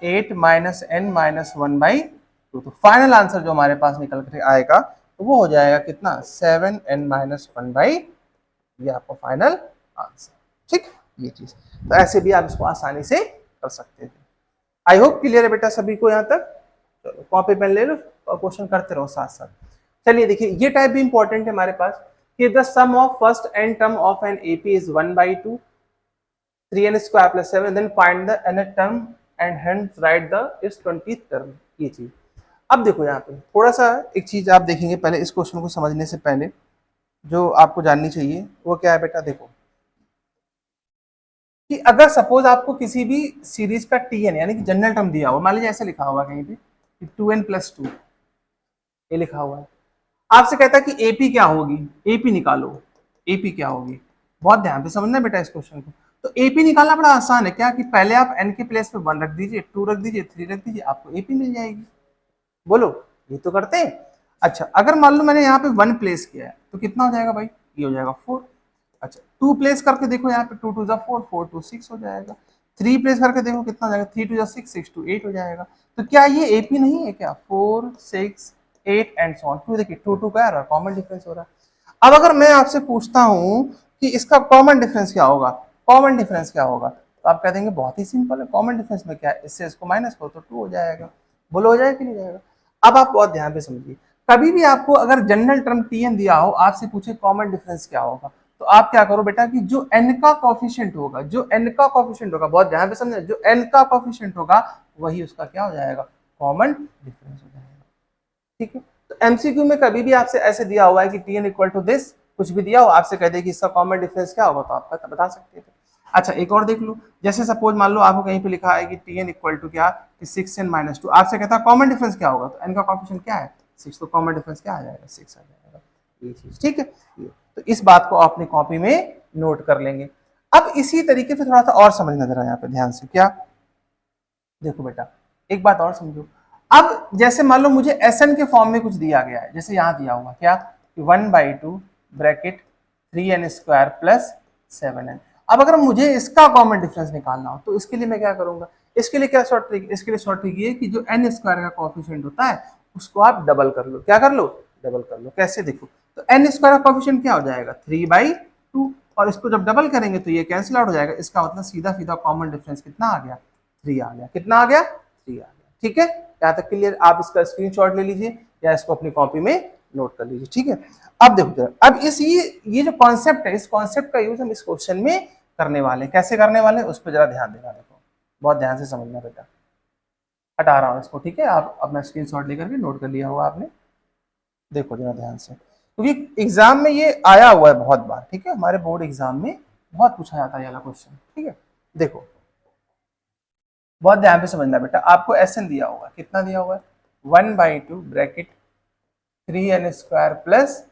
8 -n-1/2, तो फाइनल आंसर जो हमारे पास निकल कर आएगा तो वो हो जाएगा कितना 7n-1/, ये आपका फाइनल आंसर, ठीक। ये चीज तो ऐसे भी आप इसको आसानी से कर सकते थे। आई होप क्लियर है बेटा सभी को यहाँ तक। चलो कॉपी पेन ले लो और क्वेश्चन करते रहो साथ साथ। चलिए देखिए ये टाइप भी इंपॉर्टेंट है हमारे पास, कि the sum of first n term of an AP is 1/2 3n² + 7, then find the nth term and hence write the is 20th term, ये चीज। अब देखो यहाँ पे थोड़ा सा एक चीज आप देखेंगे पहले, इस क्वेश्चन को समझने से पहले जो आपको जाननी चाहिए वो क्या है बेटा, देखो कि अगर सपोज आपको किसी भी सीरीज का टी एन यानी कि जनरल टर्म दिया हुआ, मान लीजिए ऐसे लिखा हुआ कहीं पे कि 2n+2, ये लिखा हुआ है, आपसे कहता है कि एपी क्या होगी, एपी निकालो, एपी क्या होगी। बहुत ध्यान से समझना बेटा इस क्वेश्चन को। तो एपी निकालना बड़ा आसान है, क्या कि पहले आप एन के प्लेस पे 1 रख दीजिए, 2 रख दीजिए, 3 रख दीजिए, आपको एपी मिल जाएगी। बोलो ये तो करते हैं। अच्छा अगर मान लो मैंने यहाँ पे 1 प्लेस किया है तो कितना हो जाएगा भाई, ये हो जाएगा 4। अच्छा 2 प्लेस करके देखो यहाँ पे 2 2 ज़ा 4 4 2 6 हो जाएगा। 3 प्लेस करके देखो कितना हो जाएगा, 3 2 ज़ा 6 6 2 8 हो जाएगा। तो क्या ये एपी नहीं है क्या, 4 6 8 एंड सो ऑन। 2 देखिए 2 2 क्या आ रहा है, कॉमन डिफरेंस हो रहा है। अब अगर मैं आपसे पूछता हूँ कि इसका कॉमन डिफरेंस क्या होगा, कॉमन डिफरेंस क्या होगा, तो आप कह देंगे बहुत ही सिंपल है, कॉमन डिफरेंस में क्या है, इससे इसको माइनस करो तो 2 हो जाएगा। बोलो हो जाएगा कि नहीं जाएगा। अब आप बहुत ध्यान से समझिए, कभी भी आपको अगर जनरल टर्म टीएन दिया हो, आपसे पूछे कॉमन डिफरेंस क्या होगा, तो आप क्या करो बेटा कि जो n का कोफिशिएंट होगा, जो n का कोफिशिएंट होगा, बहुत ध्यान से समझना, जो n का कोफिशिएंट होगा वही उसका क्या हो जाएगा, कॉमन डिफरेंस हो जाएगा, ठीक है। तो एमसीक्यू में कभी भी आपसे ऐसे दिया हुआ है कि T N equal to this, कुछ भी दिया हो आपसे कह दे कि इसका कॉमन डिफरेंस क्या होगा, तो आप बता सकते थे। अच्छा एक और देख लो, जैसे सपोज मान लो आपको कहीं पे लिखा है कि टी एन इक्वल टू क्या, कि 6n-2, आपसे कहता है कॉमन डिफरेंस क्या होगा, तो n का कॉफिशिएंट क्या है 6, तो कॉमन डिफरेंस क्या आ जाएगा 6 आ जाएगा, ये चीज, ठीक है। तो इस बात को अपनी कॉपी में नोट कर लेंगे। अब इसी तरीके से थोड़ा सा और समझना जरा यहाँ पे ध्यान से, क्या देखो बेटा एक बात और समझो। अब जैसे मान लो मुझे एसएन के फॉर्म में कुछ दिया गया है, जैसे यहाँ दिया हुआ क्या, 1/2 ब्रैकेट 3n² + 7n। अब अगर मुझे इसका कॉमन डिफरेंस निकालना हो तो इसके लिए मैं क्या करूंगा, इसके लिए क्या शॉर्ट ट्रिक, इसके लिए शॉर्ट ट्रिक ये कि जो n² का कोएफिशिएंट होता है उसको आप डबल कर लो, क्या कर लो, डबल कर लो। कैसे देखो, तो n² का कोएफिशिएंट क्या हो जाएगा 3/2, और इसको जब डबल करेंगे तो ये कैंसिल आउट हो जाएगा, इसका मतलब सीधा सीधा कॉमन डिफरेंस कितना आ गया 3 आ गया, कितना आ गया 3 आ गया, ठीक है। यहाँ तक क्लियर, आप इसका स्क्रीनशॉट ले लीजिए या इसको अपनी कॉपी में नोट कर लीजिए, ठीक है। अब देखो अब इस ये जो कॉन्सेप्ट है, इस कॉन्सेप्ट का यूज हम इस क्वेश्चन में करने वाले हैं, कैसे करने वाले हैं उस पर जरा ध्यान देना, देखो बहुत ध्यान से समझना बेटा। हटा रहा हूँ इसको, ठीक है, आप अपना स्क्रीनशॉट लेकर के नोट कर लिया होगा आपने। देखो जरा ध्यान से, क्योंकि एग्जाम में ये आया हुआ है बहुत बार, ठीक है, हमारे बोर्ड एग्जाम में बहुत पूछा जाता है ये वाला क्वेश्चन, ठीक है। देखो बहुत ध्यान से समझना बेटा, आपको एसएन दिया होगा, कितना दिया हुआ है 1/2 ब्रैकेट 3n² प्लस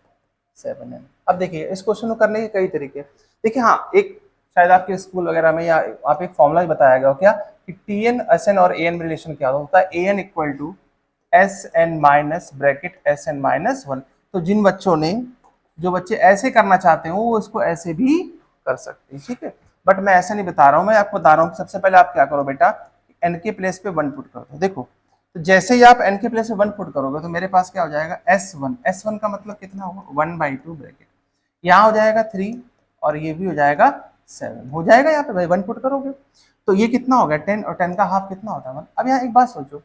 7n। अब देखिए इस क्वेश्चन को करने के कई तरीके हैं। देखिए हाँ, एक शायद आपके स्कूल वगैरह में या आप एक फॉर्मूला भी बताया गया हो क्या कि टीएन एसएन और एएन में रिलेशन क्या होता है, AN equal to S N minus bracket S N minus 1। तो जिन बच्चों ने, जो बच्चे ऐसे करना चाहते हो वो इसको ऐसे भी कर सकते हैं, ठीक है, बट मैं ऐसे नहीं बता रहा हूँ, मैं आपको बता रहा हूँ कि सबसे पहले आप क्या करो बेटा, एन के प्लेस पे 1 पुट कर दो। देखो तो जैसे ही आप एन के प्लेस पे 1 पुट करोगे तो मेरे पास क्या हो जाएगा S1, S1 का मतलब कितना होगा 1/2 ब्रैकेट, यहाँ हो जाएगा 3 और ये भी हो जाएगा 7, हो जाएगा यहाँ पे भाई 1 पुट करोगे तो ये कितना हो गया 10, और 10 का हाफ कितना होता है 1। अब यहाँ एक बात सोचो,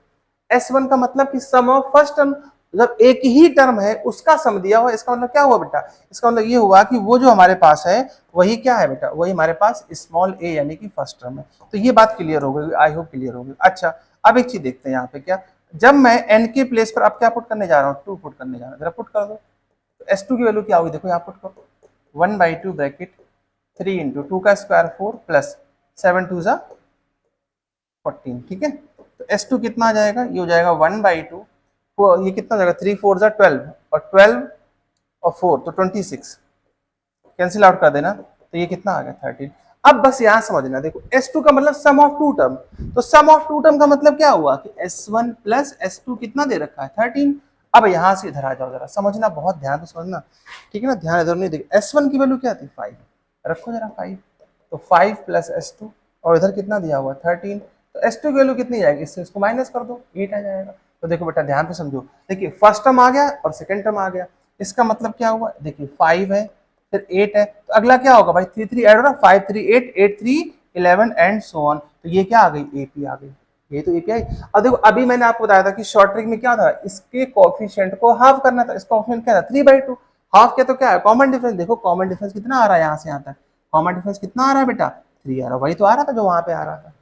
S1 का मतलब कि सम ऑफ फर्स्ट टर्म, जब एक ही टर्म है उसका सम दिया हुआ, इसका मतलब क्या हुआ बेटा, इसका मतलब ये हुआ कि वो जो हमारे पास है वही क्या है बेटा, वही हमारे पास स्मॉल a यानी कि फर्स्ट टर्म है। तो ये बात क्लियर हो गई, आई होप क्लियर हो गई। अच्छा अब एक चीज देखते हैं यहाँ पे, क्या जब मैं n के प्लेस पर अब क्या पुट करने जा रहा हूँ 2 पुट करने जा रहा हूँ, जरा पुट कर दो, तो S2 की वैल्यू क्या होगी, देखो यहाँ पुट करो 1/2 ब्रैकेट 3 इंटू 2 का स्क्वायर 4 प्लस 7 2 जा 14, ठीक है। तो S2 कितना आ जाएगा, ये हो जाएगा 1/2, ये कितना हो जाएगा 3 4 जा 12, और 12 और 4 तो 26, कैंसिल आउट कर देना, तो ये कितना आ गया 13। अब बस यहां समझना, देखो S2 का मतलब सम ऑफ टू टर्म, तो सम ऑफ टू टर्म का मतलब क्या हुआ कि S1 प्लस S2 कितना दे रखा है 13। अब यहां से इधर आ जाओ, जरा समझना, बहुत ध्यान से समझना, ठीक है ना, ध्यान इधर नहीं देखो। S1 की वैल्यू क्या थी 5, रखो जरा 5, तो 5 प्लस S2 और इधर कितना दिया हुआ 13, तो S2 की वैल्यू कितनी आएगी, इससे इसको माइनस कर दो 8 आ जाएगा। तो देखो बेटा ध्यान से समझो, देखिए फर्स्ट टर्म आ गया और सेकंड टर्म आ गया, इसका मतलब क्या हुआ, देखिए 5 है फिर 8 है, तो अगला क्या होगा भाई 3 3 ऐड हो रहा, 5 3 8 8 3 11 एंड सो ऑन, तो ये क्या आ गई एपी आ गई, ये तो एपी आई। अब देखो अभी मैंने आपको बताया था कि शॉर्ट ट्रिक में क्या था, इसके कोएफिशिएंट को हाफ करना था, इसका कोएफिशिएंट क्या था 3/2, हाफ क्या तो क्या है कॉमन डिफरेंस, देखो कॉमन डिफरेंस कितना आ रहा है यहाँ से यहाँ तक, कॉमन डिफरेंस कितना आ रहा है बेटा 3 आ रहा है, वही तो आ रहा था जो वहां पे आ रहा था,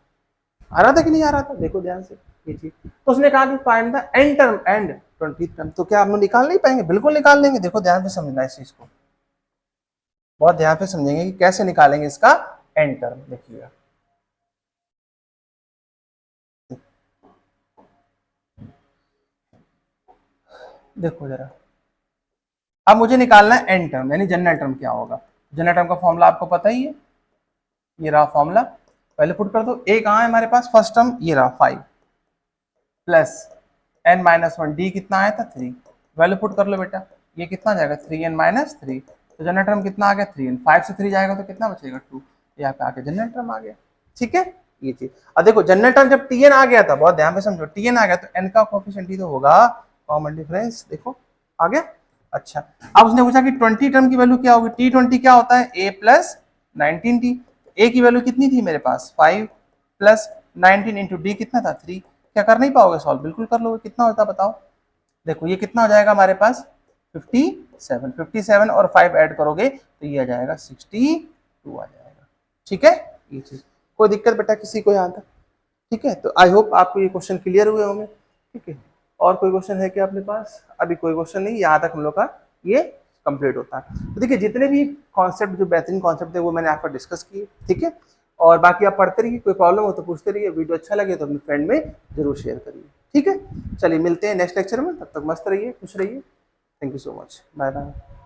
आ रहा था कि नहीं आ रहा था, देखो ध्यान से ये चीज। तो उसने कहा कि find the N term and 20 term, तो क्या हम लोग निकाल नहीं पाएंगे, बिल्कुल निकाल लेंगे, देखो ध्यान से समझना इस चीज को, बहुत ध्यान से समझेंगे कि कैसे निकालेंगे इसका एन टर्म, देखिएगा देखो जरा, अब मुझे निकालना है एन टर्म यानी जनरल टर्म क्या होगा, जनरल टर्म का फॉर्मूला आपको पता ही है, ये रहा फॉर्मूला, पहले पुट कर दो, ए कहाँ है हमारे पास फर्स्ट टर्म, ये रहा 5 प्लस n-1, डी कितना आया था 3, वैल्यू पुट कर लो बेटा, ये कितना आ जाएगा 3n-3, तो जनरल टर्म कितना आ गया 3n, 5 से 3 जाएगा तो कितना बचेगा 2, यहाँ पे आके जनरल टर्म आ गया, ठीक है ये चीज। अब देखो जनरल टर्म जब tn आ गया था, बहुत ध्यान से समझो, tn आ गया तो n का कोएफिशिएंट ही तो होगा कॉमन डिफरेंस, देखो आ गया। अच्छा अब उसने पूछा कि 20 टर्म की वैल्यू क्या होगी, t20 क्या होता है a प्लस 19t, a की वैल्यू कितनी थी मेरे पास 5 प्लस 19 इंटू डी कितना था 3, क्या कर नहीं पाओगे सॉल्व, बिल्कुल कर लोगे, कितना होता है बताओ, देखो ये कितना हो जाएगा हमारे पास 57, 57 और 5 ऐड करोगे तो ये आ जाएगा 62 आ जाएगा, ठीक है ये चीज। कोई दिक्कत बेटा किसी को यहाँ तक, ठीक है, तो आई होप आपको ये क्वेश्चन क्लियर हुए होंगे, ठीक है। और कोई क्वेश्चन है क्या अपने पास, अभी कोई क्वेश्चन नहीं, यहाँ तक हम लोग का ये कंप्लीट होता है। तो देखिए जितने भी कॉन्सेप्ट जो बेहतरीन कॉन्सेप्ट है वो मैंने आपको डिस्कस किए, ठीक है, और बाकी आप पढ़ते रहिए, कोई प्रॉब्लम हो तो पूछते रहिए, वीडियो अच्छा लगे तो अपने फ्रेंड में जरूर शेयर करिए, ठीक है। चलिए मिलते हैं नेक्स्ट लेक्चर में, तब तक मस्त रहिए, खुश रहिए, thank you so much, bye bye.